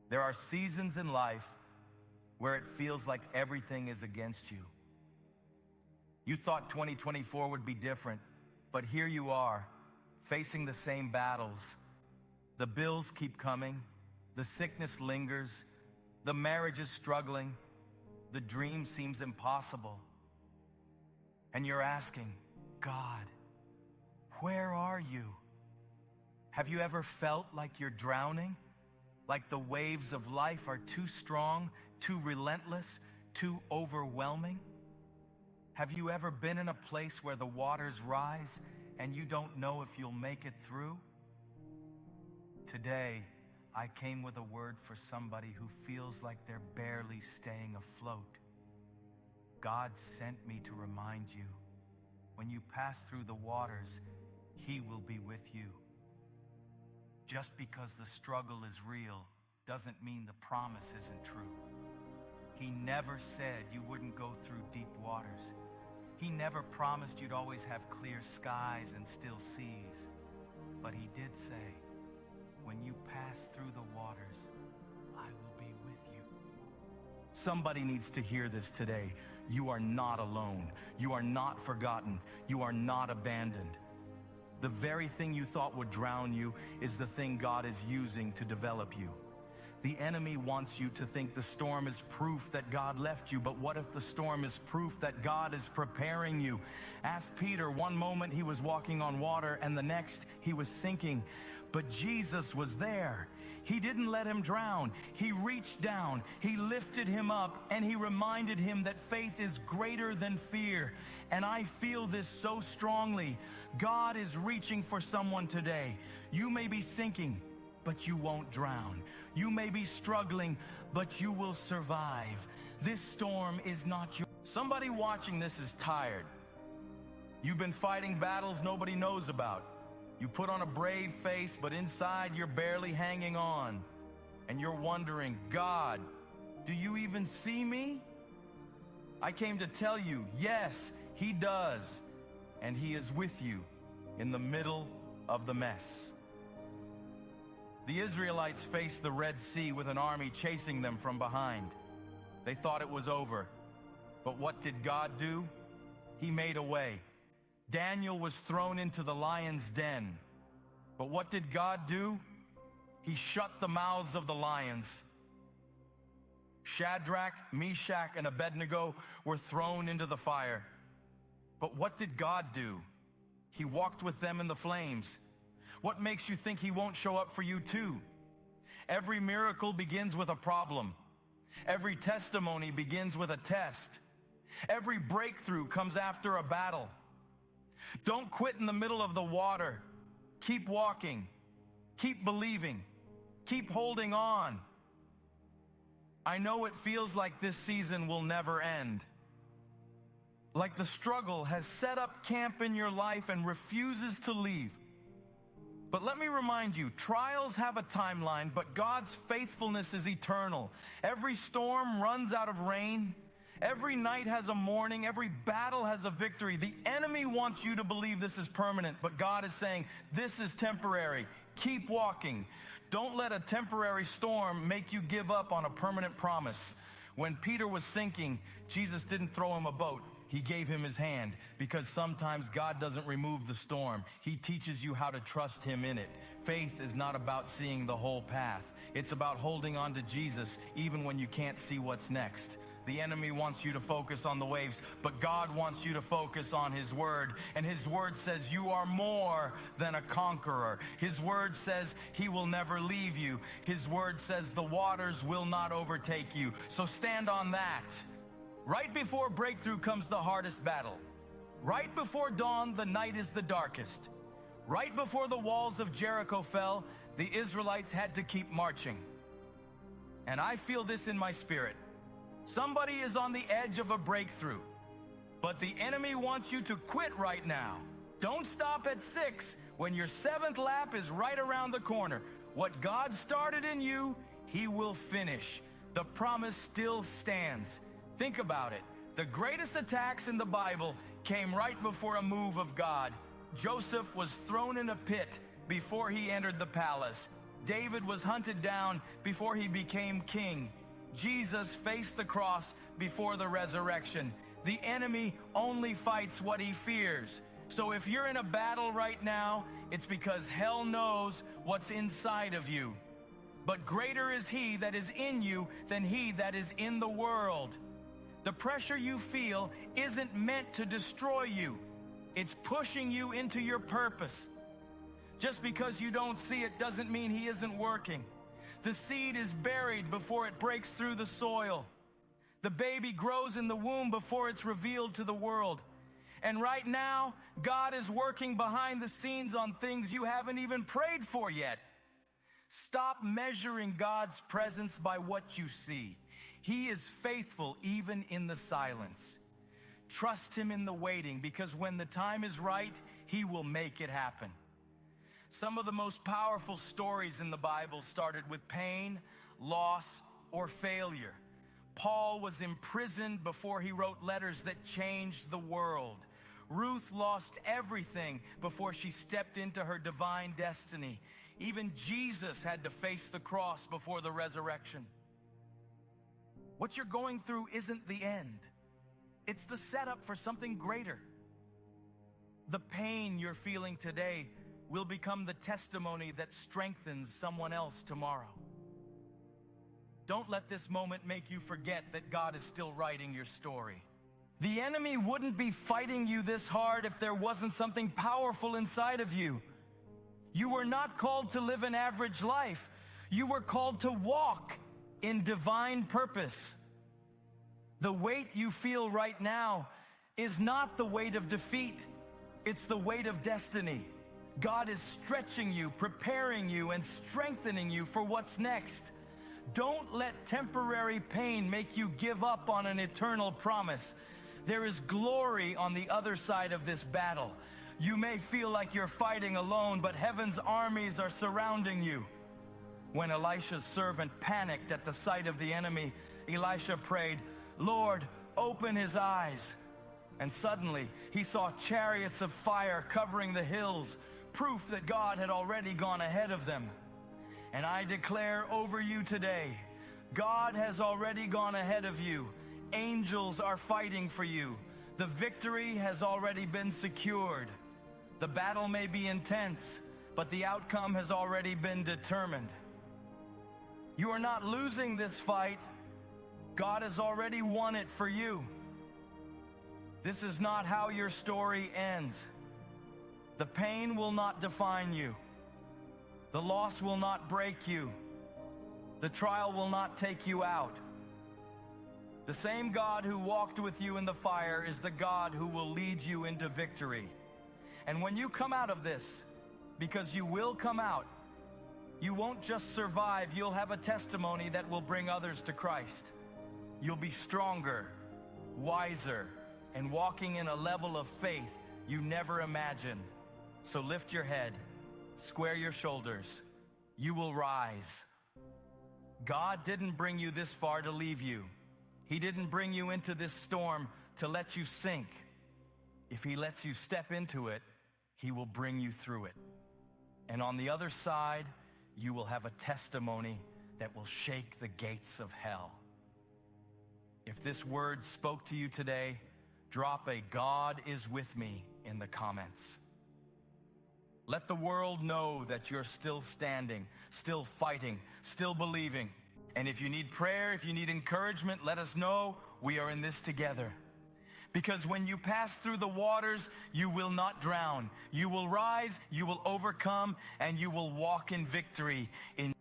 There are seasons in life where it feels like everything is against you. You thought 2024 would be different, but here you are, facing the same battles. The bills keep coming, the sickness lingers, the marriage is struggling, the dream seems impossible. And you're asking, God, where are you? Have you ever felt like you're drowning? Like the waves of life are too strong, too relentless, too overwhelming? Have you ever been in a place where the waters rise and you don't know if you'll make it through? Today, I came with a word for somebody who feels like they're barely staying afloat. God sent me to remind you, when you pass through the waters, He will be with you. Just because the struggle is real doesn't mean the promise isn't true. He never said you wouldn't go through deep waters. He never promised you'd always have clear skies and still seas. But He did say, when you pass through the waters, I will be with you. Somebody needs to hear this today. You are not alone. You are not forgotten. You are not abandoned. The very thing you thought would drown you is the thing God is using to develop you. The enemy wants you to think the storm is proof that God left you, but what if the storm is proof that God is preparing you? Ask Peter, one moment he was walking on water and the next he was sinking, but Jesus was there. He didn't let him drown. He reached down, He lifted him up, and He reminded him that faith is greater than fear. And I feel this so strongly. God is reaching for someone today. You may be sinking, but you won't drown. You may be struggling, but you will survive. This storm is not yours. Somebody watching this is tired. You've been fighting battles nobody knows about. You put on a brave face, but inside you're barely hanging on. And you're wondering, God, do you even see me? I came to tell you, yes, He does. And He is with you in the middle of the mess. The Israelites faced the Red Sea with an army chasing them from behind. They thought it was over. But what did God do? He made a way. Daniel was thrown into the lion's den. But what did God do? He shut the mouths of the lions. Shadrach, Meshach, and Abednego were thrown into the fire. But what did God do? He walked with them in the flames. What makes you think He won't show up for you too? Every miracle begins with a problem. Every testimony begins with a test. Every breakthrough comes after a battle. Don't quit in the middle of the water. Keep walking. Keep believing. Keep holding on. I know it feels like this season will never end. Like the struggle has set up camp in your life and refuses to leave. But let me remind you, trials have a timeline, but God's faithfulness is eternal. Every storm runs out of rain. Every night has a morning. Every battle has a victory. The enemy wants you to believe this is permanent, but God is saying this is temporary. Keep walking. Don't let a temporary storm make you give up on a permanent promise. When Peter was sinking, Jesus didn't throw him a boat. He gave him His hand, because sometimes God doesn't remove the storm. He teaches you how to trust Him in it. Faith is not about seeing the whole path. It's about holding on to Jesus even when you can't see what's next. The enemy wants you to focus on the waves, but God wants you to focus on His word. And His word says you are more than a conqueror. His word says He will never leave you. His word says the waters will not overtake you. So stand on that. Right before breakthrough comes the hardest battle. Right before dawn, the night is the darkest. Right before the walls of Jericho fell, the Israelites had to keep marching. And I feel this in my spirit. Somebody is on the edge of a breakthrough, but the enemy wants you to quit right now. Don't stop at 6 when your 7th lap is right around the corner. What God started in you, He will finish. The promise still stands. Think about it. The greatest attacks in the Bible came right before a move of God. Joseph was thrown in a pit before he entered the palace. David was hunted down before he became king. Jesus faced the cross before the resurrection. The enemy only fights what he fears. So if you're in a battle right now, it's because hell knows what's inside of you. But greater is he that is in you than he that is in the world. The pressure you feel isn't meant to destroy you. It's pushing you into your purpose. Just because you don't see it doesn't mean he isn't working. The seed is buried before it breaks through the soil. The baby grows in the womb before it's revealed to the world. And right now, God is working behind the scenes on things you haven't even prayed for yet. Stop measuring God's presence by what you see. He is faithful even in the silence. Trust him in the waiting, because when the time is right, he will make it happen. Some of the most powerful stories in the Bible started with pain, loss, or failure. Paul was imprisoned before he wrote letters that changed the world. Ruth lost everything before she stepped into her divine destiny. Even Jesus had to face the cross before the resurrection. What you're going through isn't the end. It's the setup for something greater. The pain you're feeling today will become the testimony that strengthens someone else tomorrow. Don't let this moment make you forget that God is still writing your story. The enemy wouldn't be fighting you this hard if there wasn't something powerful inside of you. You were not called to live an average life. You were called to walk in divine purpose. The weight you feel right now is not the weight of defeat. It's the weight of destiny. God is stretching you, preparing you, and strengthening you for what's next. Don't let temporary pain make you give up on an eternal promise. There is glory on the other side of this battle. You may feel like you're fighting alone, but heaven's armies are surrounding you. When Elisha's servant panicked at the sight of the enemy, Elisha prayed, "Lord, open his eyes." And suddenly he saw chariots of fire covering the hills, proof that God had already gone ahead of them. And I declare over you today, God has already gone ahead of you. Angels are fighting for you. The victory has already been secured. The battle may be intense, but the outcome has already been determined. You are not losing this fight. God has already won it for you. This is not how your story ends. The pain will not define you. The loss will not break you. The trial will not take you out. The same God who walked with you in the fire is the God who will lead you into victory. And when you come out of this, because you will come out, you won't just survive, you'll have a testimony that will bring others to Christ. You'll be stronger, wiser, and walking in a level of faith you never imagined. So lift your head, square your shoulders. You will rise. God didn't bring you this far to leave you. He didn't bring you into this storm to let you sink. If he lets you step into it, he will bring you through it. And on the other side, you will have a testimony that will shake the gates of hell. If this word spoke to you today, drop a "God is with me" in the comments. Let the world know that you're still standing, still fighting, still believing. And if you need prayer, if you need encouragement, let us know. We are in this together. Because when you pass through the waters, you will not drown. You will rise, you will overcome, and you will walk in victory in